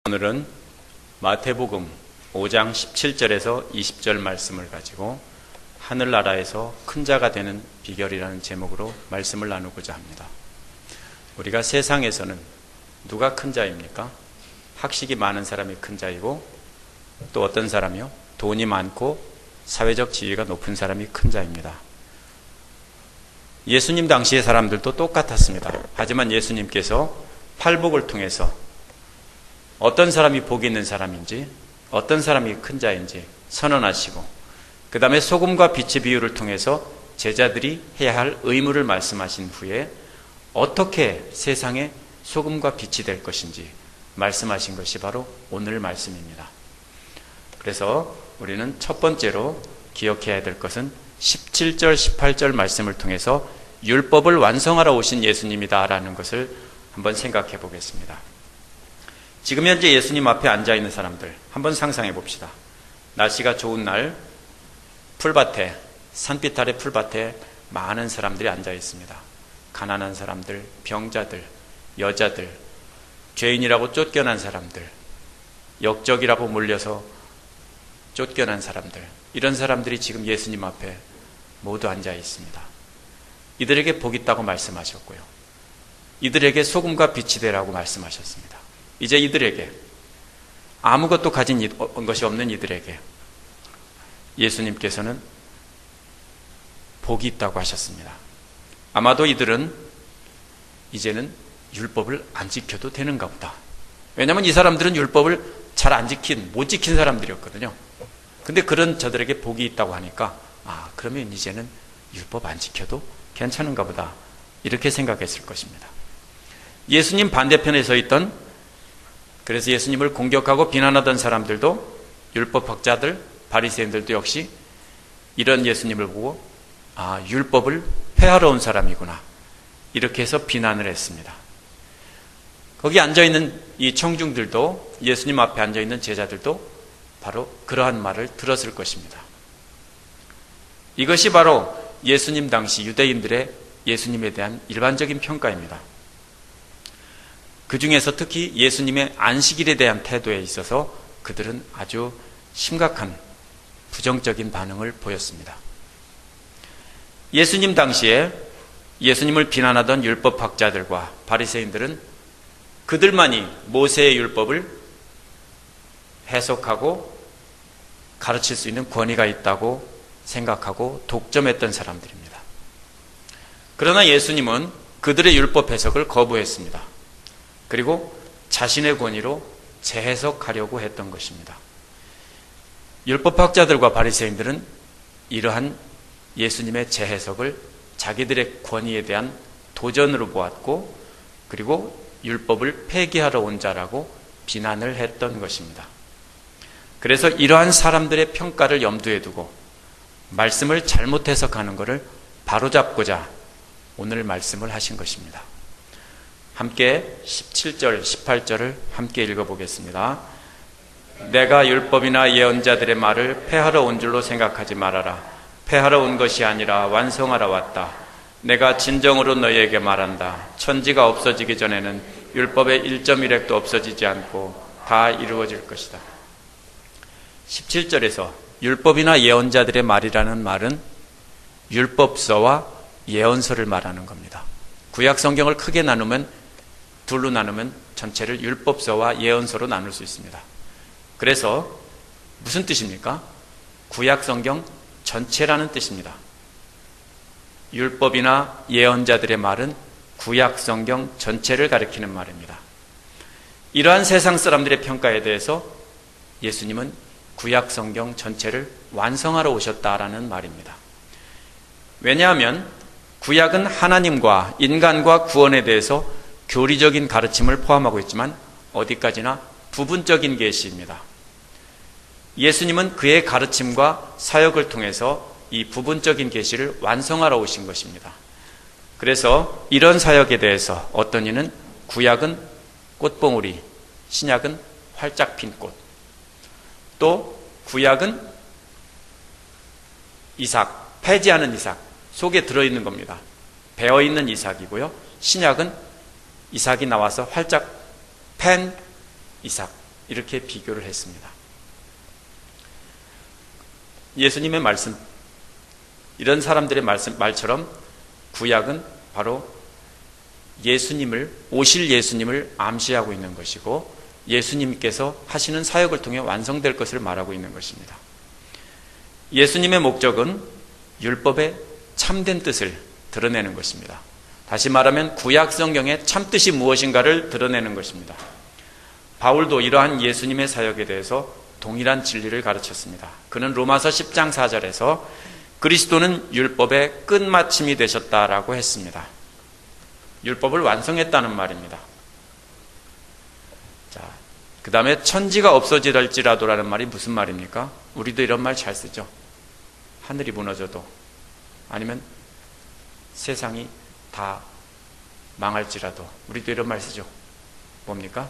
오늘은 마태복음 5장 17절에서 20절 말씀을 가지고 하늘나라에서 큰 자가 되는 비결이라는 제목으로 말씀을 나누고자 합니다. 우리가 세상에서는 누가 큰 자입니까? 학식이 많은 사람이 큰 자이고, 또 어떤 사람이요? 돈이 많고 사회적 지위가 높은 사람이 큰 자입니다. 예수님 당시의 사람들도 똑같았습니다. 하지만 예수님께서 팔복을 통해서 어떤 사람이 복이 있는 사람인지, 어떤 사람이 큰 자인지 선언하시고, 그 다음에 소금과 빛의 비유를 통해서 제자들이 해야 할 의무를 말씀하신 후에 어떻게 세상에 소금과 빛이 될 것인지 말씀하신 것이 바로 오늘 말씀입니다. 그래서 우리는 첫 번째로 기억해야 될 것은 17절, 18절 말씀을 통해서 율법을 완성하러 오신 예수님이다라는 것을 한번 생각해 보겠습니다. 지금 현재 예수님 앞에 앉아있는 사람들 한번 상상해 봅시다. 날씨가 좋은 날 풀밭에, 산빛 아래 풀밭에 많은 사람들이 앉아 있습니다. 가난한 사람들, 병자들, 여자들, 죄인이라고 쫓겨난 사람들, 역적이라고 몰려서 쫓겨난 사람들, 이런 사람들이 지금 예수님 앞에 모두 앉아 있습니다. 이들에게 복 있다고 말씀하셨고요, 이들에게 소금과 빛이 되라고 말씀하셨습니다. 이제 이들에게, 아무것도 가진 것이 없는 이들에게 예수님께서는 복이 있다고 하셨습니다. 아마도 이들은 이제는 율법을 안 지켜도 되는가 보다. 왜냐하면 이 사람들은 율법을 잘 못 지킨 사람들이었거든요. 근데 그런 저들에게 복이 있다고 하니까, 그러면 이제는 율법 안 지켜도 괜찮은가 보다, 이렇게 생각했을 것입니다. 예수님 반대편에 서 있던, 그래서 예수님을 공격하고 비난하던 사람들도, 율법학자들, 바리새인들도 역시 이런 예수님을 보고 율법을 폐하러 온 사람이구나, 이렇게 해서 비난을 했습니다. 거기 앉아있는 이 청중들도, 예수님 앞에 앉아있는 제자들도 바로 그러한 말을 들었을 것입니다. 이것이 바로 예수님 당시 유대인들의 예수님에 대한 일반적인 평가입니다. 그 중에서 특히 예수님의 안식일에 대한 태도에 있어서 그들은 아주 심각한 부정적인 반응을 보였습니다. 예수님 당시에 예수님을 비난하던 율법학자들과 바리새인들은 그들만이 모세의 율법을 해석하고 가르칠 수 있는 권위가 있다고 생각하고 독점했던 사람들입니다. 그러나 예수님은 그들의 율법 해석을 거부했습니다. 그리고 자신의 권위로 재해석하려고 했던 것입니다. 율법학자들과 바리새인들은 이러한 예수님의 재해석을 자기들의 권위에 대한 도전으로 보았고, 그리고 율법을 폐기하러 온 자라고 비난을 했던 것입니다. 그래서 이러한 사람들의 평가를 염두에 두고 말씀을 잘못 해석하는 것을 바로잡고자 오늘 말씀을 하신 것입니다. 함께 17절, 18절을 함께 읽어보겠습니다. 내가 율법이나 예언자들의 말을 폐하러 온 줄로 생각하지 말아라. 폐하러 온 것이 아니라 완성하러 왔다. 내가 진정으로 너희에게 말한다. 천지가 없어지기 전에는 율법의 1.1획도 없어지지 않고 다 이루어질 것이다. 17절에서 율법이나 예언자들의 말이라는 말은 율법서와 예언서를 말하는 겁니다. 구약 성경을 크게 둘로 나누면 전체를 율법서와 예언서로 나눌 수 있습니다. 그래서 무슨 뜻입니까? 구약 성경 전체라는 뜻입니다. 율법이나 예언자들의 말은 구약 성경 전체를 가리키는 말입니다. 이러한 세상 사람들의 평가에 대해서 예수님은 구약 성경 전체를 완성하러 오셨다라는 말입니다. 왜냐하면 구약은 하나님과 인간과 구원에 대해서 교리적인 가르침을 포함하고 있지만 어디까지나 부분적인 계시입니다. 예수님은 그의 가르침과 사역을 통해서 이 부분적인 계시를 완성하러 오신 것입니다. 그래서 이런 사역에 대해서 어떤 이는 구약은 꽃봉오리, 신약은 활짝 핀 꽃, 또 구약은 이삭, 폐지하는 이삭, 속에 들어있는 겁니다. 배어있는 이삭이고요, 신약은 이삭이 나와서 활짝 팬 이삭, 이렇게 비교를 했습니다. 예수님의 말씀, 이런 사람들의 말처럼 구약은 바로 오실 예수님을 암시하고 있는 것이고 예수님께서 하시는 사역을 통해 완성될 것을 말하고 있는 것입니다. 예수님의 목적은 율법의 참된 뜻을 드러내는 것입니다. 다시 말하면 구약 성경의 참뜻이 무엇인가를 드러내는 것입니다. 바울도 이러한 예수님의 사역에 대해서 동일한 진리를 가르쳤습니다. 그는 로마서 10장 4절에서 그리스도는 율법의 끝마침이 되셨다라고 했습니다. 율법을 완성했다는 말입니다. 자, 그 다음에 천지가 없어질지라도라는 말이 무슨 말입니까? 우리도 이런 말 잘 쓰죠. 하늘이 무너져도 아니면 세상이 다 망할지라도 우리도 이런 말 쓰죠. 뭡니까?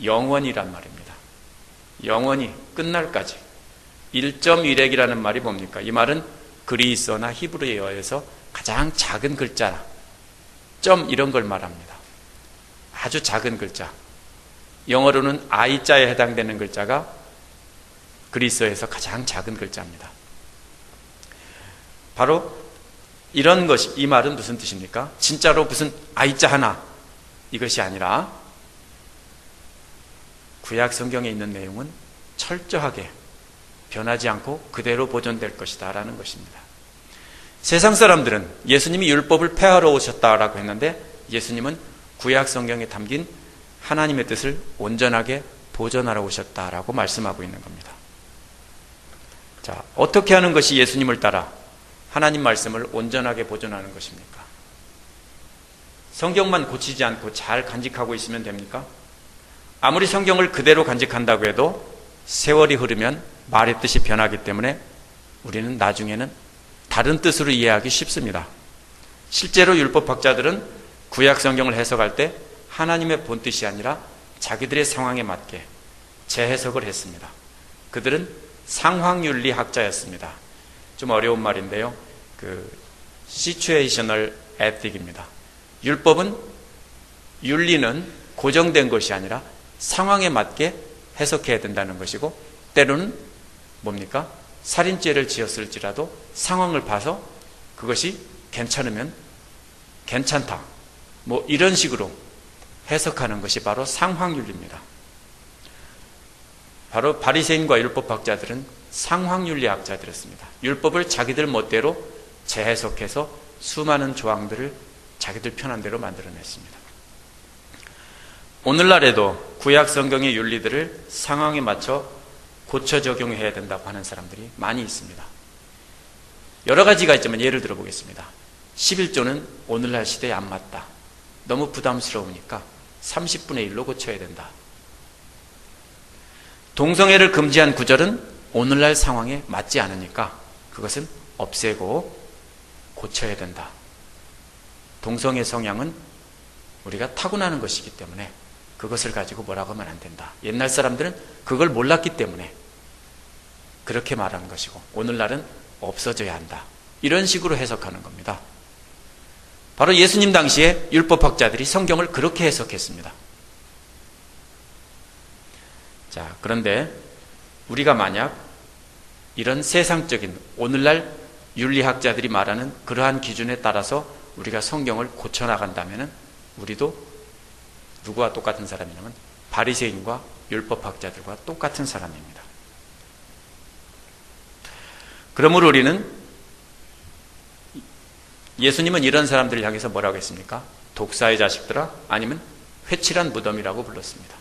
영원이란 말입니다. 영원히 끝날까지 1.1획이라는 말이 뭡니까? 이 말은 그리스어나 히브리어에서 가장 작은 글자 점 이런 걸 말합니다. 아주 작은 글자. 영어로는 I자에 해당되는 글자가 그리스어에서 가장 작은 글자입니다. 바로 이런 것이, 이 말은 무슨 뜻입니까? 진짜로 무슨 I자 하나 이것이 아니라 구약 성경에 있는 내용은 철저하게 변하지 않고 그대로 보존될 것이다 라는 것입니다. 세상 사람들은 예수님이 율법을 폐하러 오셨다라고 했는데 예수님은 구약 성경에 담긴 하나님의 뜻을 온전하게 보존하러 오셨다라고 말씀하고 있는 겁니다. 자, 어떻게 하는 것이 예수님을 따라 하나님 말씀을 온전하게 보존하는 것입니까? 성경만 고치지 않고 잘 간직하고 있으면 됩니까? 아무리 성경을 그대로 간직한다고 해도 세월이 흐르면 말의 뜻이 변하기 때문에 우리는 나중에는 다른 뜻으로 이해하기 쉽습니다. 실제로 율법학자들은 구약 성경을 해석할 때 하나님의 본뜻이 아니라 자기들의 상황에 맞게 재해석을 했습니다. 그들은 상황윤리학자였습니다. 좀 어려운 말인데요. situational ethic입니다. 윤리는 고정된 것이 아니라 상황에 맞게 해석해야 된다는 것이고 때로는 뭡니까? 살인죄를 지었을지라도 상황을 봐서 그것이 괜찮으면 괜찮다. 뭐 이런 식으로 해석하는 것이 바로 상황윤리입니다. 바로 바리새인과 율법학자들은 상황윤리학자들이었습니다. 율법을 자기들 멋대로 재해석해서 수많은 조항들을 자기들 편한 대로 만들어냈습니다. 오늘날에도 구약 성경의 윤리들을 상황에 맞춰 고쳐 적용해야 된다고 하는 사람들이 많이 있습니다. 여러 가지가 있지만 예를 들어 보겠습니다. 11조는 오늘날 시대에 안 맞다. 너무 부담스러우니까 30분의 1로 고쳐야 된다. 동성애를 금지한 구절은 오늘날 상황에 맞지 않으니까 그것은 없애고 고쳐야 된다. 동성애 성향은 우리가 타고나는 것이기 때문에 그것을 가지고 뭐라고 하면 안 된다. 옛날 사람들은 그걸 몰랐기 때문에 그렇게 말하는 것이고 오늘날은 없어져야 한다. 이런 식으로 해석하는 겁니다. 바로 예수님 당시에 율법학자들이 성경을 그렇게 해석했습니다. 자, 그런데 우리가 만약 이런 세상적인 오늘날 윤리학자들이 말하는 그러한 기준에 따라서 우리가 성경을 고쳐나간다면 우리도 누구와 똑같은 사람이냐면 바리새인과 율법학자들과 똑같은 사람입니다. 그러므로 우리는 예수님은 이런 사람들을 향해서 뭐라고 했습니까? 독사의 자식들아 아니면 회칠한 무덤이라고 불렀습니다.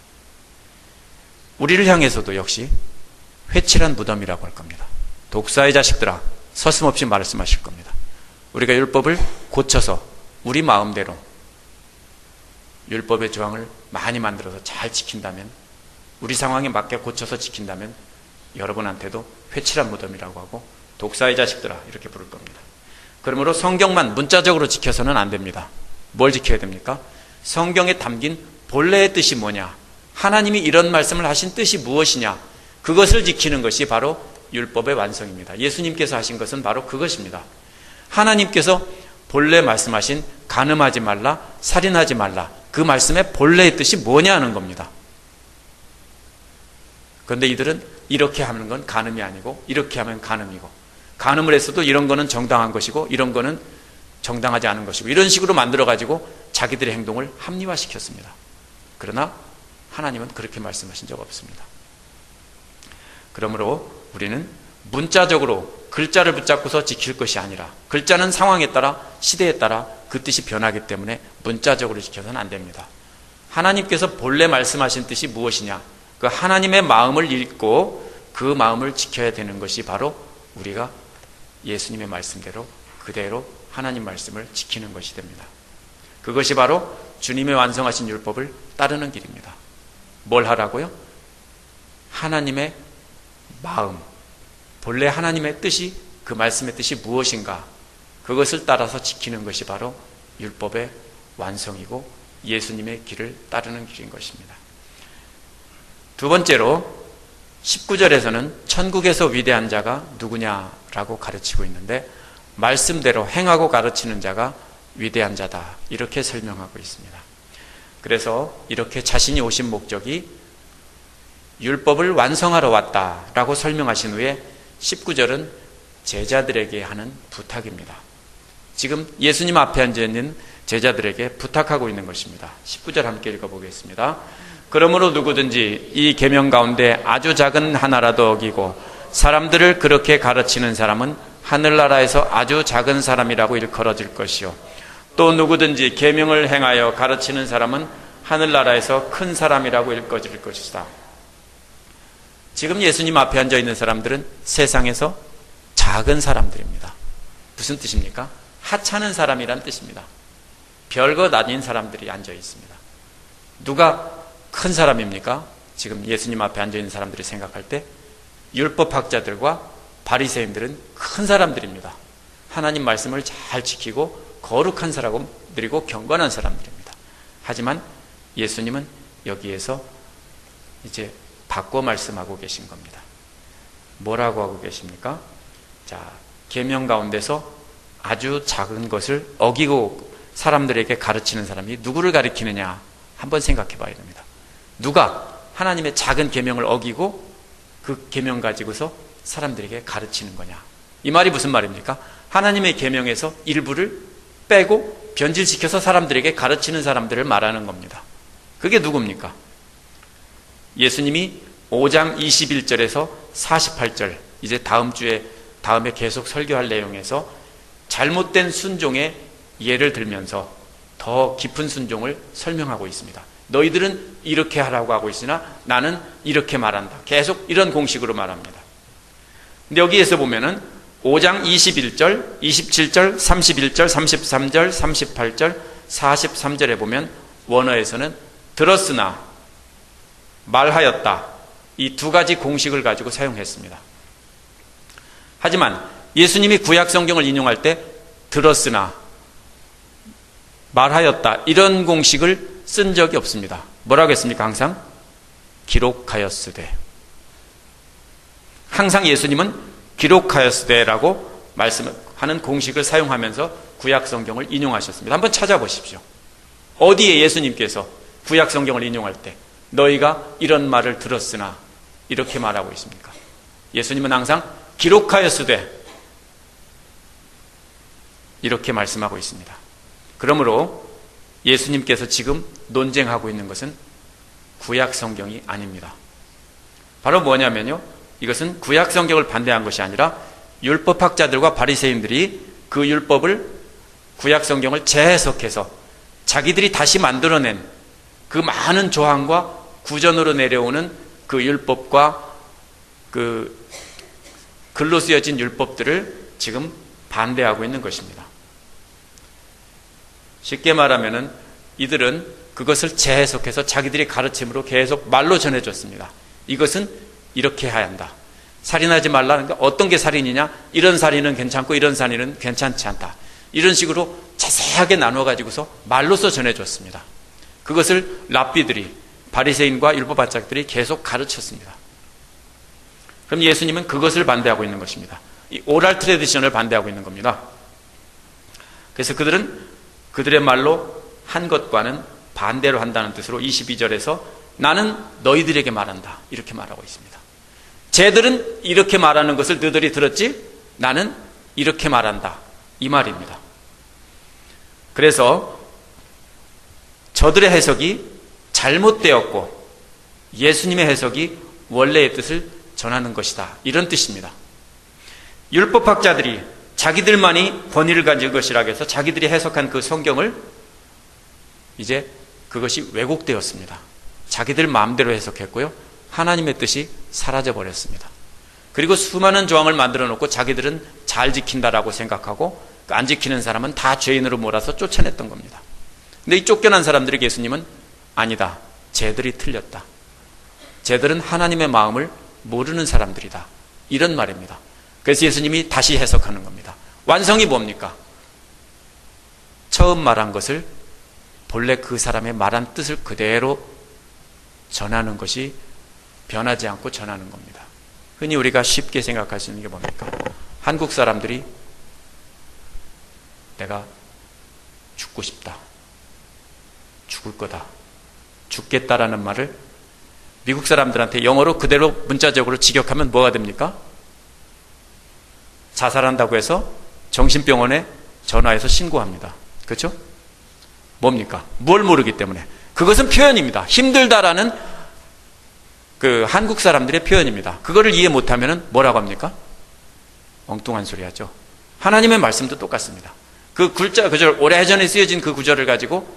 우리를 향해서도 역시 회칠한 무덤이라고 할 겁니다. 독사의 자식들아 서슴없이 말씀하실 겁니다. 우리가 율법을 고쳐서 우리 마음대로 율법의 조항을 많이 만들어서 잘 지킨다면 우리 상황에 맞게 고쳐서 지킨다면 여러분한테도 회칠한 무덤이라고 하고 독사의 자식들아 이렇게 부를 겁니다. 그러므로 성경만 문자적으로 지켜서는 안 됩니다. 뭘 지켜야 됩니까? 성경에 담긴 본래의 뜻이 뭐냐? 하나님이 이런 말씀을 하신 뜻이 무엇이냐? 그것을 지키는 것이 바로 율법의 완성입니다. 예수님께서 하신 것은 바로 그것입니다. 하나님께서 본래 말씀하신 간음하지 말라, 살인하지 말라 그 말씀의 본래의 뜻이 뭐냐 하는 겁니다. 그런데 이들은 이렇게 하는 건 간음이 아니고 이렇게 하면 간음이고, 간음을 했어도 이런 거는 정당한 것이고 이런 거는 정당하지 않은 것이고, 이런 식으로 만들어가지고 자기들의 행동을 합리화시켰습니다. 그러나 하나님은 그렇게 말씀하신 적 없습니다. 그러므로 우리는 문자적으로 글자를 붙잡고서 지킬 것이 아니라, 글자는 상황에 따라 시대에 따라 그 뜻이 변하기 때문에 문자적으로 지켜서는 안 됩니다. 하나님께서 본래 말씀하신 뜻이 무엇이냐, 그 하나님의 마음을 읽고 그 마음을 지켜야 되는 것이 바로 우리가 예수님의 말씀대로 그대로 하나님 말씀을 지키는 것이 됩니다. 그것이 바로 주님의 완성하신 율법을 따르는 길입니다. 뭘 하라고요? 하나님의 마음, 본래 하나님의 뜻이, 그 말씀의 뜻이 무엇인가, 그것을 따라서 지키는 것이 바로 율법의 완성이고 예수님의 길을 따르는 길인 것입니다. 두 번째로 19절에서는 천국에서 위대한 자가 누구냐라고 가르치고 있는데, 말씀대로 행하고 가르치는 자가 위대한 자다, 이렇게 설명하고 있습니다. 그래서 이렇게 자신이 오신 목적이 율법을 완성하러 왔다라고 설명하신 후에 19절은 제자들에게 하는 부탁입니다. 지금 예수님 앞에 앉아있는 제자들에게 부탁하고 있는 것입니다. 19절 함께 읽어보겠습니다. 그러므로 누구든지 이 계명 가운데 아주 작은 하나라도 어기고 사람들을 그렇게 가르치는 사람은 하늘나라에서 아주 작은 사람이라고 일컬어질 것이요, 또 누구든지 계명을 행하여 가르치는 사람은 하늘나라에서 큰 사람이라고 일컬어질 것이다. 지금 예수님 앞에 앉아 있는 사람들은 세상에서 작은 사람들입니다. 무슨 뜻입니까? 하찮은 사람이란 뜻입니다. 별것 아닌 사람들이 앉아 있습니다. 누가 큰 사람입니까? 지금 예수님 앞에 앉아 있는 사람들이 생각할 때 율법학자들과 바리새인들은 큰 사람들입니다. 하나님 말씀을 잘 지키고 거룩한 사람들이고 경건한 사람들입니다. 하지만 예수님은 여기에서 이제 바꿔 말씀하고 계신 겁니다. 뭐라고 하고 계십니까? 자, 계명 가운데서 아주 작은 것을 어기고 사람들에게 가르치는 사람이 누구를 가리키느냐 한번 생각해 봐야 됩니다. 누가 하나님의 작은 계명을 어기고 그 계명 가지고서 사람들에게 가르치는 거냐, 이 말이 무슨 말입니까? 하나님의 계명에서 일부를 빼고 변질시켜서 사람들에게 가르치는 사람들을 말하는 겁니다. 그게 누굽니까? 예수님이 5장 21절에서 48절, 이제 다음에 계속 설교할 내용에서 잘못된 순종의 예를 들면서 더 깊은 순종을 설명하고 있습니다. 너희들은 이렇게 하라고 하고 있으나 나는 이렇게 말한다. 계속 이런 공식으로 말합니다. 근데 여기에서 보면은 5장 21절, 27절, 31절, 33절, 38절, 43절에 보면 원어에서는 들었으나, 말하였다, 이 두 가지 공식을 가지고 사용했습니다. 하지만 예수님이 구약 성경을 인용할 때 들었으나, 말하였다, 이런 공식을 쓴 적이 없습니다. 뭐라고 했습니까? 항상 기록하였으되. 항상 예수님은 기록하였으되라고 말씀하는 공식을 사용하면서 구약 성경을 인용하셨습니다. 한번 찾아보십시오. 어디에 예수님께서 구약 성경을 인용할 때 너희가 이런 말을 들었으나 이렇게 말하고 있습니까? 예수님은 항상 기록하였으되 이렇게 말씀하고 있습니다. 그러므로 예수님께서 지금 논쟁하고 있는 것은 구약 성경이 아닙니다. 바로 뭐냐면요, 이것은 구약 성경을 반대한 것이 아니라 율법학자들과 바리새인들이 그 율법을, 구약 성경을 재해석해서 자기들이 다시 만들어낸 그 많은 조항과 구전으로 내려오는 그 율법과 그 글로 쓰여진 율법들을 지금 반대하고 있는 것입니다. 쉽게 말하면은 이들은 그것을 재해석해서 자기들이 가르침으로 계속 말로 전해줬습니다. 이것은 이렇게 해야 한다. 살인하지 말라는 게 어떤 게 살인이냐? 이런 살인은 괜찮고 이런 살인은 괜찮지 않다. 이런 식으로 자세하게 나눠 가지고서 말로써 전해줬습니다. 그것을 랍비들이, 바리새인과 율법학자들이 계속 가르쳤습니다. 그럼 예수님은 그것을 반대하고 있는 것입니다. 이 오랄 트레디션을 반대하고 있는 겁니다. 그래서 그들은 그들의 말로 한 것과는 반대로 한다는 뜻으로 22절에서 나는 너희들에게 말한다. 이렇게 말하고 있습니다. 쟤들은 이렇게 말하는 것을 너희들이 들었지? 나는 이렇게 말한다. 이 말입니다. 그래서 저들의 해석이 잘못되었고 예수님의 해석이 원래의 뜻을 전하는 것이다. 이런 뜻입니다. 율법학자들이 자기들만이 권위를 가진 것이라고 해서 자기들이 해석한 그 성경을 이제 그것이 왜곡되었습니다. 자기들 마음대로 해석했고요. 하나님의 뜻이 사라져버렸습니다. 그리고 수많은 조항을 만들어 놓고 자기들은 잘 지킨다라고 생각하고 안 지키는 사람은 다 죄인으로 몰아서 쫓아냈던 겁니다. 근데 이 쫓겨난 사람들에게 예수님은 아니다. 쟤들이 틀렸다. 쟤들은 하나님의 마음을 모르는 사람들이다. 이런 말입니다. 그래서 예수님이 다시 해석하는 겁니다. 완성이 뭡니까? 처음 말한 것을 본래 그 사람의 말한 뜻을 그대로 전하는 것이 변하지 않고 전하는 겁니다. 흔히 우리가 쉽게 생각할 수 있는 게 뭡니까? 한국 사람들이 내가 죽고 싶다, 죽을 거다, 죽겠다라는 말을 미국 사람들한테 영어로 그대로 문자적으로 직역하면 뭐가 됩니까? 자살한다고 해서 정신병원에 전화해서 신고합니다. 그렇죠? 뭡니까? 뭘 모르기 때문에. 그것은 표현입니다. 힘들다라는 그 한국 사람들의 표현입니다. 그거를 이해 못하면 뭐라고 합니까? 엉뚱한 소리 하죠. 하나님의 말씀도 똑같습니다. 그 구절, 오래전에 쓰여진 그 구절을 가지고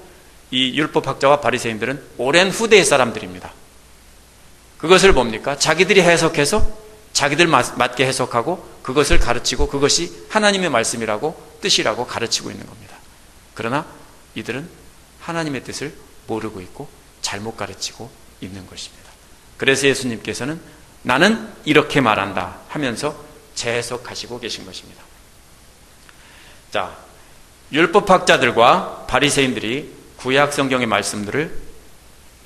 이 율법학자와 바리새인들은 오랜 후대의 사람들입니다. 그것을 뭡니까? 자기들이 해석해서 자기들 맞게 해석하고 그것을 가르치고 그것이 하나님의 말씀이라고 뜻이라고 가르치고 있는 겁니다. 그러나 이들은 하나님의 뜻을 모르고 있고 잘못 가르치고 있는 것입니다. 그래서 예수님께서는 나는 이렇게 말한다 하면서 재해석하시고 계신 것입니다. 자, 율법학자들과 바리새인들이 구약 성경의 말씀들을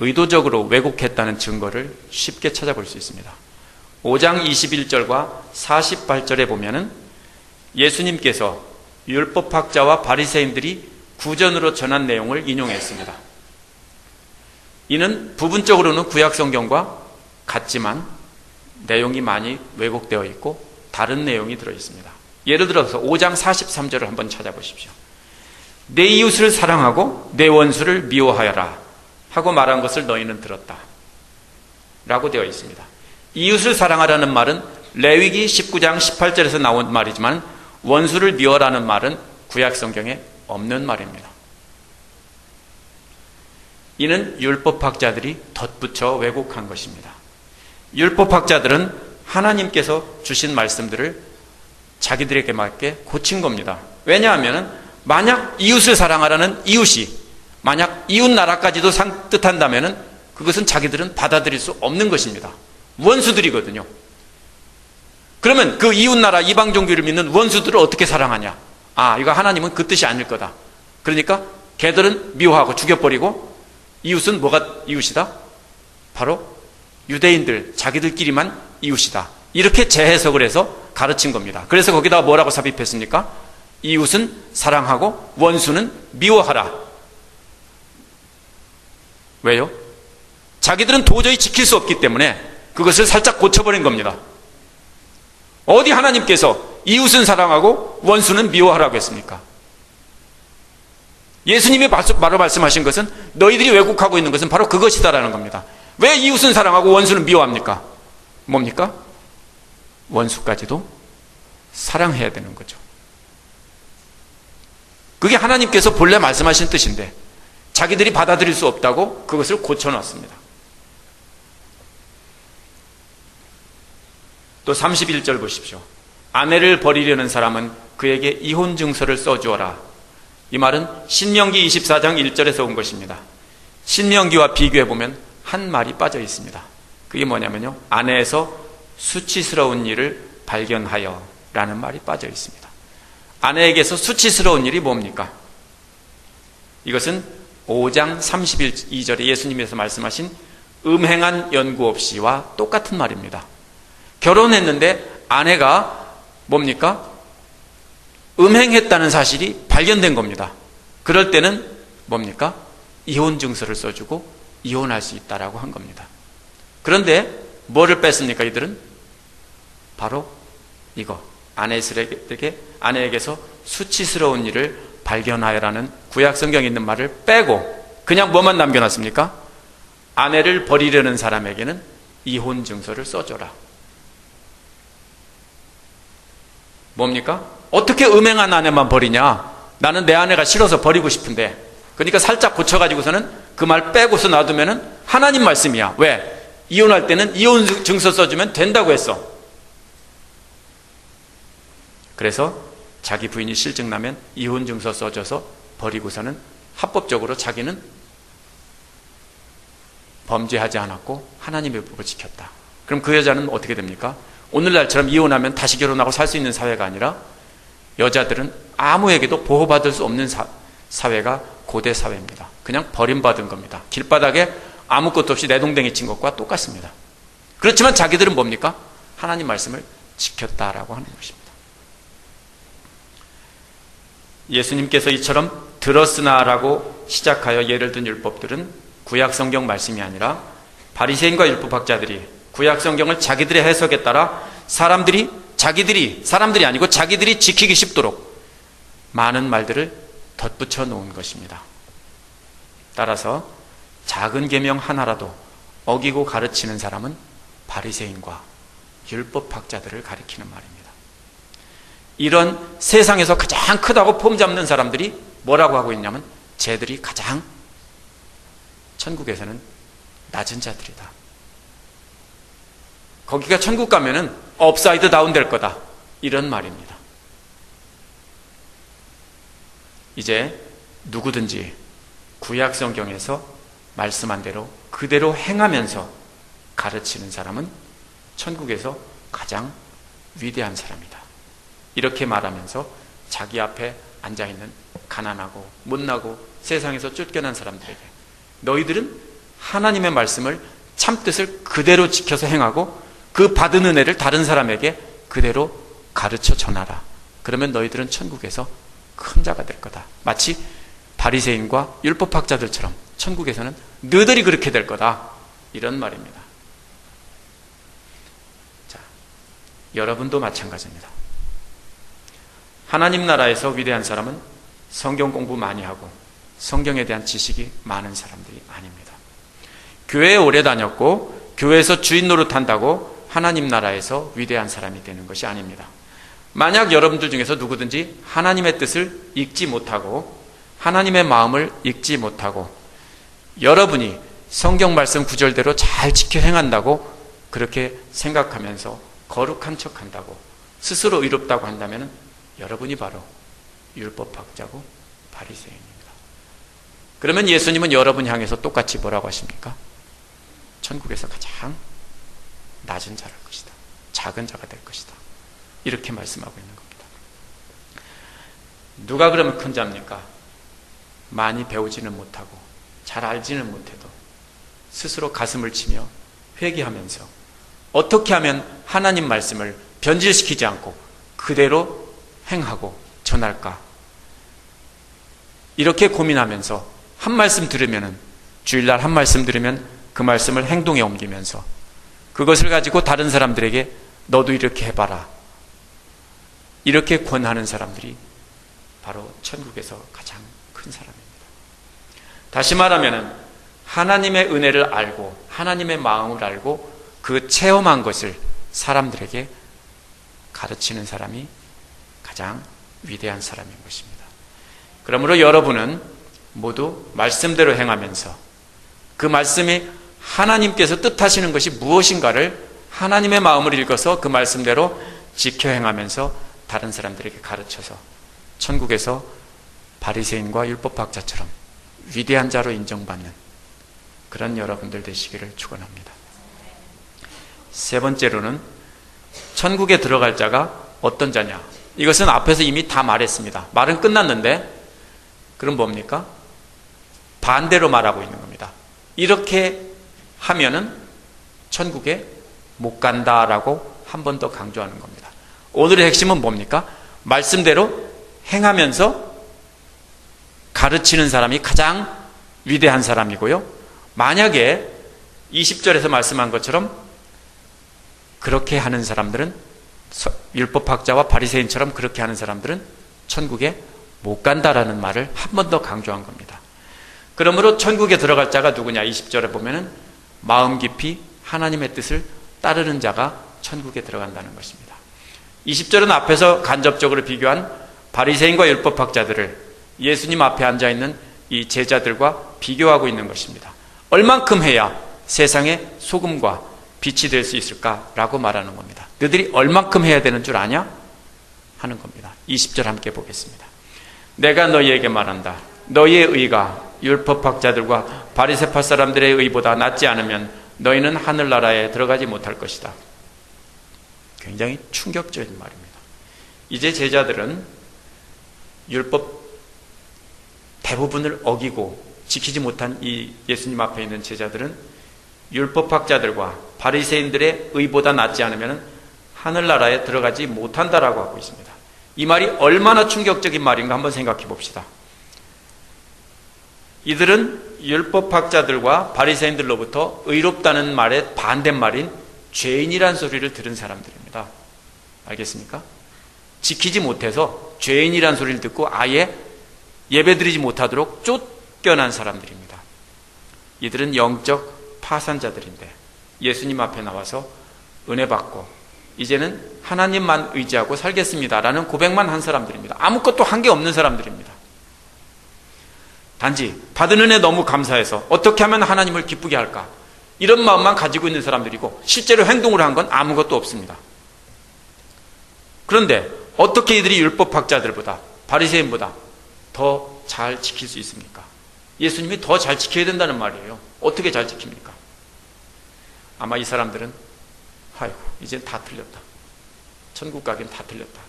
의도적으로 왜곡했다는 증거를 쉽게 찾아볼 수 있습니다. 5장 21절과 48절에 보면은 예수님께서 율법학자와 바리새인들이 구전으로 전한 내용을 인용했습니다. 이는 부분적으로는 구약 성경과 같지만 내용이 많이 왜곡되어 있고 다른 내용이 들어 있습니다. 예를 들어서 5장 43절을 한번 찾아보십시오. 내 이웃을 사랑하고 내 원수를 미워하여라 하고 말한 것을 너희는 들었다 라고 되어 있습니다. 이웃을 사랑하라는 말은 레위기 19장 18절에서 나온 말이지만 원수를 미워라는 말은 구약 성경에 없는 말입니다. 이는 율법학자들이 덧붙여 왜곡한 것입니다. 율법학자들은 하나님께서 주신 말씀들을 자기들에게 맞게 고친 겁니다. 왜냐하면 만약 이웃을 사랑하라는 이웃이 만약 이웃 나라까지도 뜻한다면 그것은 자기들은 받아들일 수 없는 것입니다. 원수들이거든요. 그러면 그 이웃 나라 이방 종교를 믿는 원수들을 어떻게 사랑하냐? 아, 이거 하나님은 그 뜻이 아닐 거다. 그러니까 걔들은 미워하고 죽여버리고 이웃은 뭐가 이웃이다? 바로 유대인들 자기들끼리만 이웃이다. 이렇게 재해석을 해서 가르친 겁니다. 그래서 거기다가 뭐라고 삽입했습니까? 이웃은 사랑하고 원수는 미워하라. 왜요? 자기들은 도저히 지킬 수 없기 때문에 그것을 살짝 고쳐버린 겁니다. 어디 하나님께서 이웃은 사랑하고 원수는 미워하라고 했습니까? 예수님이 바로 말씀하신 것은 너희들이 왜곡하고 있는 것은 바로 그것이다라는 겁니다. 왜 이웃은 사랑하고 원수는 미워합니까? 뭡니까? 원수까지도 사랑해야 되는 거죠. 그게 하나님께서 본래 말씀하신 뜻인데 자기들이 받아들일 수 없다고 그것을 고쳐놨습니다. 또 31절 보십시오. 아내를 버리려는 사람은 그에게 이혼 증서를 써주어라. 이 말은 신명기 24장 1절에서 온 것입니다. 신명기와 비교해보면 한 말이 빠져 있습니다. 그게 뭐냐면요, 아내에서 수치스러운 일을 발견하여 라는 말이 빠져 있습니다. 아내에게서 수치스러운 일이 뭡니까? 이것은 5장 32절에 예수님께서 말씀하신 음행한 연구 없이와 똑같은 말입니다. 결혼했는데 아내가 뭡니까? 음행했다는 사실이 발견된 겁니다. 그럴 때는 뭡니까? 이혼 증서를 써주고 이혼할 수 있다라고 한 겁니다. 그런데 뭐를 뺐습니까? 이들은 바로 이거, 아내에게서 수치스러운 일을 발견하여라는 구약 성경에 있는 말을 빼고 그냥 뭐만 남겨놨습니까? 아내를 버리려는 사람에게는 이혼 증서를 써줘라. 뭡니까? 어떻게 음행한 아내만 버리냐? 나는 내 아내가 싫어서 버리고 싶은데. 그러니까 살짝 고쳐가지고서는 그 말 빼고서 놔두면은 하나님 말씀이야. 왜? 이혼할 때는 이혼 증서 써주면 된다고 했어. 그래서 자기 부인이 실증나면 이혼 증서 써줘서 버리고서는 합법적으로 자기는 범죄하지 않았고 하나님의 법을 지켰다. 그럼 그 여자는 어떻게 됩니까? 오늘날처럼 이혼하면 다시 결혼하고 살 수 있는 사회가 아니라 여자들은 아무에게도 보호받을 수 없는 사회가 고대 사회입니다. 그냥 버림받은 겁니다. 길바닥에 아무것도 없이 내동댕이 친 것과 똑같습니다. 그렇지만 자기들은 뭡니까? 하나님 말씀을 지켰다라고 하는 것입니다. 예수님께서 이처럼 들었으나라고 시작하여 예를 든 율법들은 구약 성경 말씀이 아니라 바리새인과 율법학자들이 구약 성경을 자기들의 해석에 따라 사람들이 아니고 자기들이 지키기 쉽도록 많은 말들을 덧붙여 놓은 것입니다. 따라서 작은 계명 하나라도 어기고 가르치는 사람은 바리새인과 율법학자들을 가리키는 말입니다. 이런 세상에서 가장 크다고 폼 잡는 사람들이 뭐라고 하고 있냐면 쟤들이 가장 천국에서는 낮은 자들이다. 거기가 천국 가면은 업사이드 다운 될 거다. 이런 말입니다. 이제 누구든지 구약 성경에서 말씀한 대로 그대로 행하면서 가르치는 사람은 천국에서 가장 위대한 사람이다. 이렇게 말하면서 자기 앞에 앉아있는 가난하고 못나고 세상에서 쫓겨난 사람들에게 너희들은 하나님의 말씀을 참뜻을 그대로 지켜서 행하고 그 받은 은혜를 다른 사람에게 그대로 가르쳐 전하라. 그러면 너희들은 천국에서 큰 자가 될 거다. 마치 바리새인과 율법학자들처럼 천국에서는 너희들이 그렇게 될 거다. 이런 말입니다. 자, 여러분도 마찬가지입니다. 하나님 나라에서 위대한 사람은 성경 공부 많이 하고 성경에 대한 지식이 많은 사람들이 아닙니다. 교회에 오래 다녔고 교회에서 주인 노릇한다고 하나님 나라에서 위대한 사람이 되는 것이 아닙니다. 만약 여러분들 중에서 누구든지 하나님의 뜻을 읽지 못하고 하나님의 마음을 읽지 못하고 여러분이 성경 말씀 구절대로 잘 지켜 행한다고 그렇게 생각하면서 거룩한 척한다고 스스로 의롭다고 한다면 여러분이 바로 율법학자고 바리새인입니다. 그러면 예수님은 여러분 향해서 똑같이 뭐라고 하십니까? 천국에서 가장 낮은 자일 것이다. 작은 자가 될 것이다. 이렇게 말씀하고 있는 겁니다. 누가 그러면 큰 자입니까? 많이 배우지는 못하고 잘 알지는 못해도 스스로 가슴을 치며 회개하면서 어떻게 하면 하나님 말씀을 변질시키지 않고 그대로 행하고 전할까? 이렇게 고민하면서 한 말씀 들으면은 주일날 한 말씀 들으면 그 말씀을 행동에 옮기면서 그것을 가지고 다른 사람들에게 너도 이렇게 해봐라. 이렇게 권하는 사람들이 바로 천국에서 가장 큰 사람입니다. 다시 말하면 하나님의 은혜를 알고 하나님의 마음을 알고 그 체험한 것을 사람들에게 가르치는 사람이 가장 위대한 사람인 것입니다. 그러므로 여러분은 모두 말씀대로 행하면서 그 말씀이 하나님께서 뜻하시는 것이 무엇인가를 하나님의 마음을 읽어서 그 말씀대로 지켜 행하면서 다른 사람들에게 가르쳐서 천국에서 바리새인과 율법학자처럼 위대한 자로 인정받는 그런 여러분들 되시기를 축원합니다. 세 번째로는 천국에 들어갈 자가 어떤 자냐? 이것은 앞에서 이미 다 말했습니다. 말은 끝났는데 그럼 뭡니까? 반대로 말하고 있는 겁니다. 이렇게 하면은 천국에 못 간다라고 한 번 더 강조하는 겁니다. 오늘의 핵심은 뭡니까? 말씀대로 행하면서 가르치는 사람이 가장 위대한 사람이고요. 만약에 20절에서 말씀한 것처럼 그렇게 하는 사람들은, 율법학자와 바리새인처럼 그렇게 하는 사람들은 천국에 못 간다라는 말을 한 번 더 강조한 겁니다. 그러므로 천국에 들어갈 자가 누구냐? 20절에 보면은 마음 깊이 하나님의 뜻을 따르는 자가 천국에 들어간다는 것입니다. 20절은 앞에서 간접적으로 비교한 바리새인과 율법학자들을 예수님 앞에 앉아있는 이 제자들과 비교하고 있는 것입니다. 얼만큼 해야 세상의 소금과 빛이 될 수 있을까라고 말하는 겁니다. 너희들이 얼만큼 해야 되는 줄 아냐? 하는 겁니다. 20절 함께 보겠습니다. 내가 너희에게 말한다. 너희의 의가 율법학자들과 바리새파 사람들의 의보다 낫지 않으면 너희는 하늘나라에 들어가지 못할 것이다. 굉장히 충격적인 말입니다. 이제 제자들은 율법 대부분을 어기고 지키지 못한 이 예수님 앞에 있는 제자들은 율법학자들과 바리새인들의 의보다 낫지 않으면 하늘나라에 들어가지 못한다라고 하고 있습니다. 이 말이 얼마나 충격적인 말인가 한번 생각해 봅시다. 이들은 율법학자들과 바리새인들로부터 의롭다는 말의 반대말인 죄인이란 소리를 들은 사람들입니다. 알겠습니까? 지키지 못해서 죄인이란 소리를 듣고 아예 예배드리지 못하도록 쫓겨난 사람들입니다. 이들은 영적 파산자들인데 예수님 앞에 나와서 은혜 받고 이제는 하나님만 의지하고 살겠습니다라는 고백만 한 사람들입니다. 아무것도 한 게 없는 사람들입니다. 단지 받은 은혜 너무 감사해서 어떻게 하면 하나님을 기쁘게 할까? 이런 마음만 가지고 있는 사람들이고 실제로 행동을 한 건 아무것도 없습니다. 그런데 어떻게 이들이 율법학자들보다 바리새인보다 더 잘 지킬 수 있습니까? 예수님이 더 잘 지켜야 된다는 말이에요. 어떻게 잘 지킵니까? 아마 이 사람들은 아이고 이젠 다 틀렸다. 천국 가긴 다 틀렸다.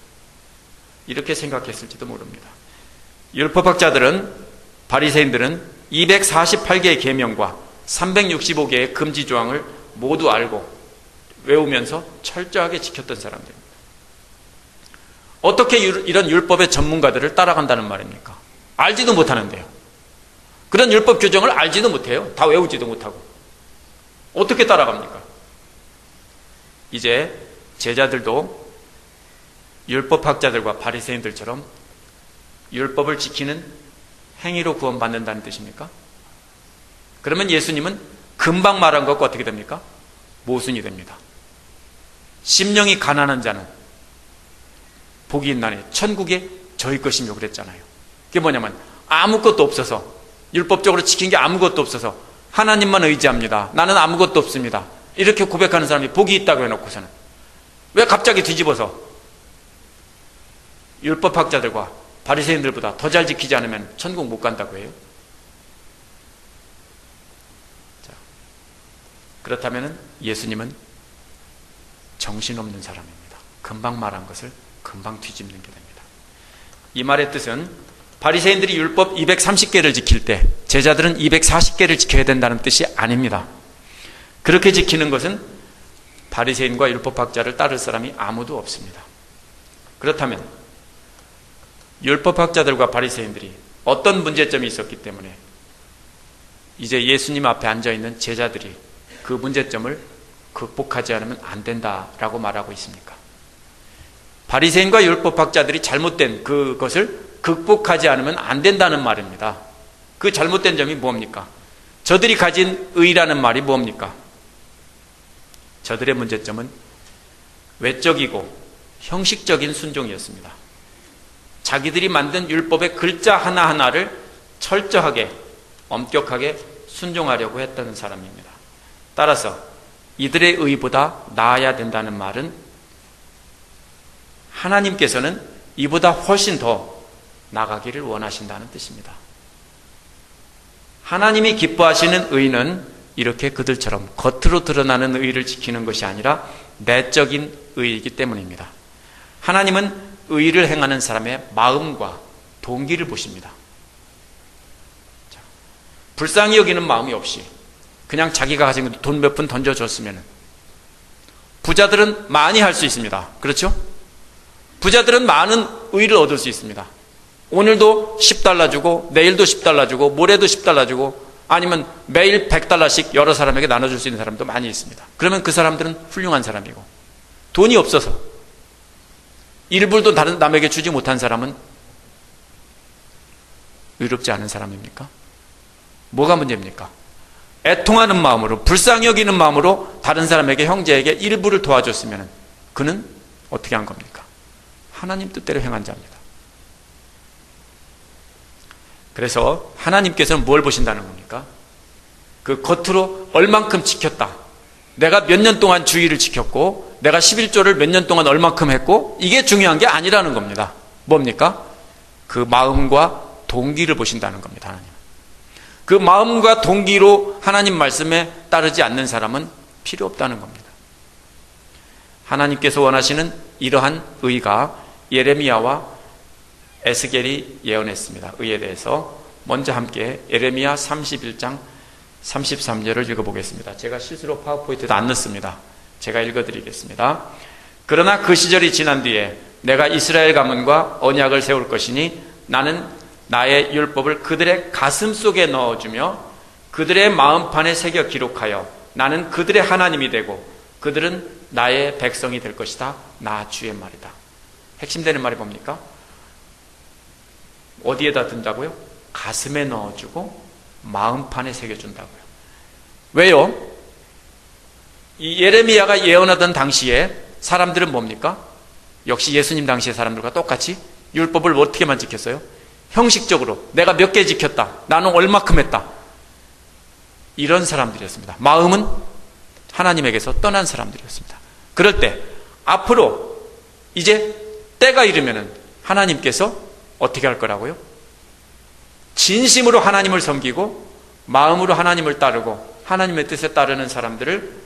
이렇게 생각했을지도 모릅니다. 율법학자들은, 바리새인들은 248개의 계명과 365개의 금지 조항을 모두 알고 외우면서 철저하게 지켰던 사람들입니다. 어떻게 이런 율법의 전문가들을 따라간다는 말입니까? 알지도 못하는데요. 그런 율법 규정을 알지도 못해요. 다 외우지도 못하고. 어떻게 따라갑니까? 이제 제자들도 율법학자들과 바리새인들처럼 율법을 지키는 행위로 구원받는다는 뜻입니까? 그러면 예수님은 금방 말한 것과 어떻게 됩니까? 모순이 됩니다. 심령이 가난한 자는 복이 있나니 천국에 저희 것이며 그랬잖아요. 그게 뭐냐면 아무것도 없어서, 율법적으로 지킨 게 아무것도 없어서 하나님만 의지합니다. 나는 아무것도 없습니다. 이렇게 고백하는 사람이 복이 있다고 해놓고서는 왜 갑자기 뒤집어서 율법학자들과 바리새인들보다 더 잘 지키지 않으면 천국 못 간다고 해요? 자, 그렇다면 예수님은 정신없는 사람입니다. 금방 말한 것을 금방 뒤집는 게 됩니다. 이 말의 뜻은 바리새인들이 율법 230개를 지킬 때 제자들은 240개를 지켜야 된다는 뜻이 아닙니다. 그렇게 지키는 것은 바리새인과 율법학자를 따를 사람이 아무도 없습니다. 그렇다면 율법학자들과 바리새인들이 어떤 문제점이 있었기 때문에 이제 예수님 앞에 앉아있는 제자들이 그 문제점을 극복하지 않으면 안 된다라고 말하고 있습니까? 바리새인과 율법학자들이 잘못된 그것을 극복하지 않으면 안 된다는 말입니다. 그 잘못된 점이 뭡니까? 저들이 가진 의라는 말이 뭡니까? 저들의 문제점은 외적이고 형식적인 순종이었습니다. 자기들이 만든 율법의 글자 하나하나를 철저하게 엄격하게 순종하려고 했다는 사람입니다. 따라서 이들의 의보다 나아야 된다는 말은 하나님께서는 이보다 훨씬 더 나가기를 원하신다는 뜻입니다. 하나님이 기뻐하시는 의는 이렇게 그들처럼 겉으로 드러나는 의를 지키는 것이 아니라 내적인 의이기 때문입니다. 하나님은 의를 행하는 사람의 마음과 동기를 보십니다. 자, 불쌍히 여기는 마음이 없이 그냥 자기가 가진 돈 몇 푼 던져줬으면 부자들은 많이 할 수 있습니다. 그렇죠? 부자들은 많은 의를 얻을 수 있습니다. 오늘도 $10 주고 내일도 $10 주고 모레도 $10 주고 아니면 매일 $100씩 여러 사람에게 나눠줄 수 있는 사람도 많이 있습니다. 그러면 그 사람들은 훌륭한 사람이고, 돈이 없어서 1불도 다른 남에게 주지 못한 사람은 의롭지 않은 사람입니까? 뭐가 문제입니까? 애통하는 마음으로, 불쌍히 여기는 마음으로 다른 사람에게, 형제에게 일부를 도와줬으면 그는 어떻게 한 겁니까? 하나님 뜻대로 행한 자입니다. 그래서 하나님께서는 뭘 보신다는 겁니까? 그 겉으로 얼만큼 지켰다, 내가 몇 년 동안 주의를 지켰고, 내가 11조를 몇 년 동안 얼만큼 했고, 이게 중요한 게 아니라는 겁니다. 뭡니까? 그 마음과 동기를 보신다는 겁니다. 하나님. 그 마음과 동기로 하나님 말씀에 따르지 않는 사람은 필요 없다는 겁니다. 하나님께서 원하시는 이러한 의가 예레미야와 에스겔이 예언했습니다. 의에 대해서 먼저 함께 예레미야 31장 33절을 읽어보겠습니다. 제가 실수로 파워포인트도 안 넣습니다. 제가 읽어드리겠습니다. 그러나 그 시절이 지난 뒤에 내가 이스라엘 가문과 언약을 세울 것이니 나는 나의 율법을 그들의 가슴 속에 넣어주며 그들의 마음판에 새겨 기록하여 나는 그들의 하나님이 되고 그들은 나의 백성이 될 것이다. 나 주의 말이다. 핵심되는 말이 뭡니까? 어디에다 둔다고요? 가슴에 넣어주고 마음판에 새겨준다고요. 왜요? 이 예레미야가 예언하던 당시에 사람들은 뭡니까? 역시 예수님 당시의 사람들과 똑같이 율법을 어떻게만 지켰어요? 형식적으로 내가 몇 개 지켰다, 나는 얼마큼 했다, 이런 사람들이었습니다. 마음은 하나님에게서 떠난 사람들이었습니다. 그럴 때 앞으로 이제 때가 이르면은 하나님께서 어떻게 할 거라고요? 진심으로 하나님을 섬기고 마음으로 하나님을 따르고 하나님의 뜻에 따르는 사람들을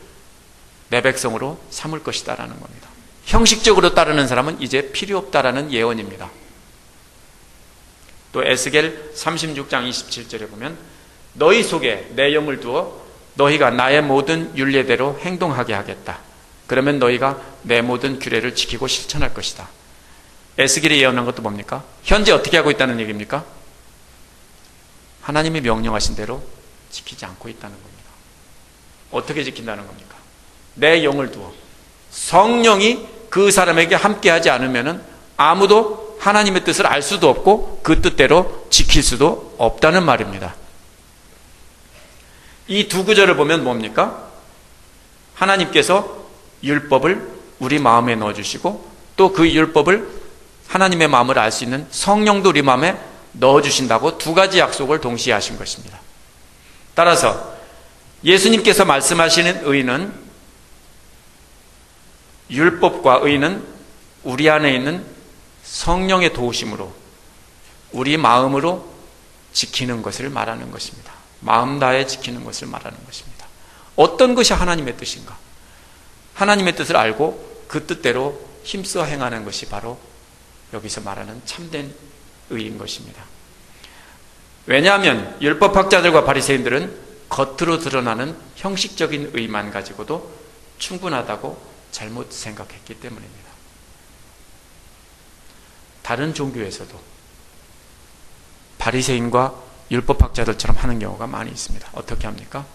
내 백성으로 삼을 것이다라는 겁니다. 형식적으로 따르는 사람은 이제 필요 없다라는 예언입니다. 또 에스겔 36장 27절에 보면 너희 속에 내 영을 두어 너희가 나의 모든 율례대로 행동하게 하겠다. 그러면 너희가 내 모든 규례를 지키고 실천할 것이다. 에스겔이 예언한 것도 뭡니까? 현재 어떻게 하고 있다는 얘기입니까? 하나님이 명령하신 대로 지키지 않고 있다는 겁니다. 어떻게 지킨다는 겁니까? 내 영을 두어 성령이 그 사람에게 함께하지 않으면 아무도 하나님의 뜻을 알 수도 없고 그 뜻대로 지킬 수도 없다는 말입니다. 이 두 구절을 보면 뭡니까? 하나님께서 율법을 우리 마음에 넣어주시고 또 그 율법을 하나님의 마음을 알 수 있는 성령도 우리 마음에 넣어주신다고 두 가지 약속을 동시에 하신 것입니다. 따라서 예수님께서 말씀하시는 의는, 율법과 의는 우리 안에 있는 성령의 도우심으로 우리 마음으로 지키는 것을 말하는 것입니다. 마음 다해 지키는 것을 말하는 것입니다. 어떤 것이 하나님의 뜻인가? 하나님의 뜻을 알고 그 뜻대로 힘써 행하는 것이 바로 여기서 말하는 참된 의인 것입니다. 왜냐하면 율법학자들과 바리새인들은 겉으로 드러나는 형식적인 의만 가지고도 충분하다고 잘못 생각했기 때문입니다. 다른 종교에서도 바리새인과 율법학자들처럼 하는 경우가 많이 있습니다. 어떻게 합니까?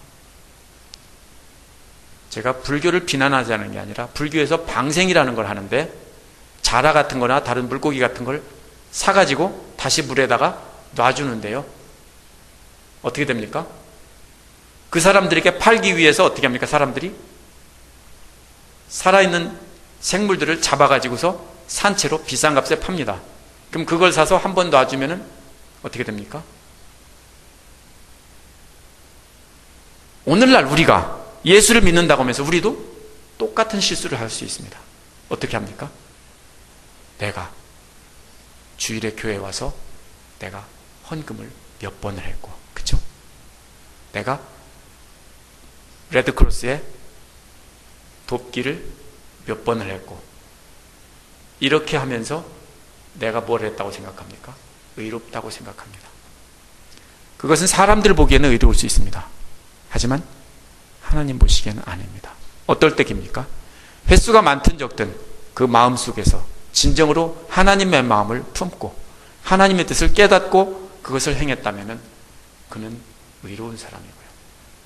제가 불교를 비난하자는 게 아니라 불교에서 방생이라는 걸 하는데 자라 같은 거나 다른 물고기 같은 걸 사가지고 다시 물에다가 놔주는데요. 어떻게 됩니까? 그 사람들에게 팔기 위해서 어떻게 합니까? 사람들이 살아있는 생물들을 잡아가지고서 산채로 비싼 값에 팝니다. 그럼 그걸 사서 한 번 놔주면은 어떻게 됩니까? 오늘날 우리가 예수를 믿는다고 하면서 우리도 똑같은 실수를 할 수 있습니다. 어떻게 합니까? 내가 주일에 교회에 와서 내가 헌금을 몇 번을 했고, 그쵸? 내가 레드크로스에 돕기를 몇 번을 했고, 이렇게 하면서 내가 뭘 했다고 생각합니까? 의롭다고 생각합니다. 그것은 사람들 보기에는 의로울 수 있습니다. 하지만 하나님 보시기에는 아닙니다. 어떨 때입니까? 횟수가 많든 적든 그 마음 속에서 진정으로 하나님의 마음을 품고 하나님의 뜻을 깨닫고 그것을 행했다면 그는 의로운 사람이고요.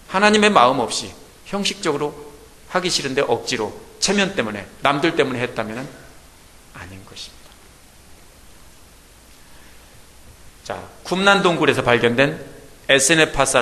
하나님의 마음 없이 형식적으로 하기 싫은데 억지로 체면 때문에 남들 때문에 했다면 아닌 것입니다. 자, 쿰란 동굴에서 발견된 에세네파 사람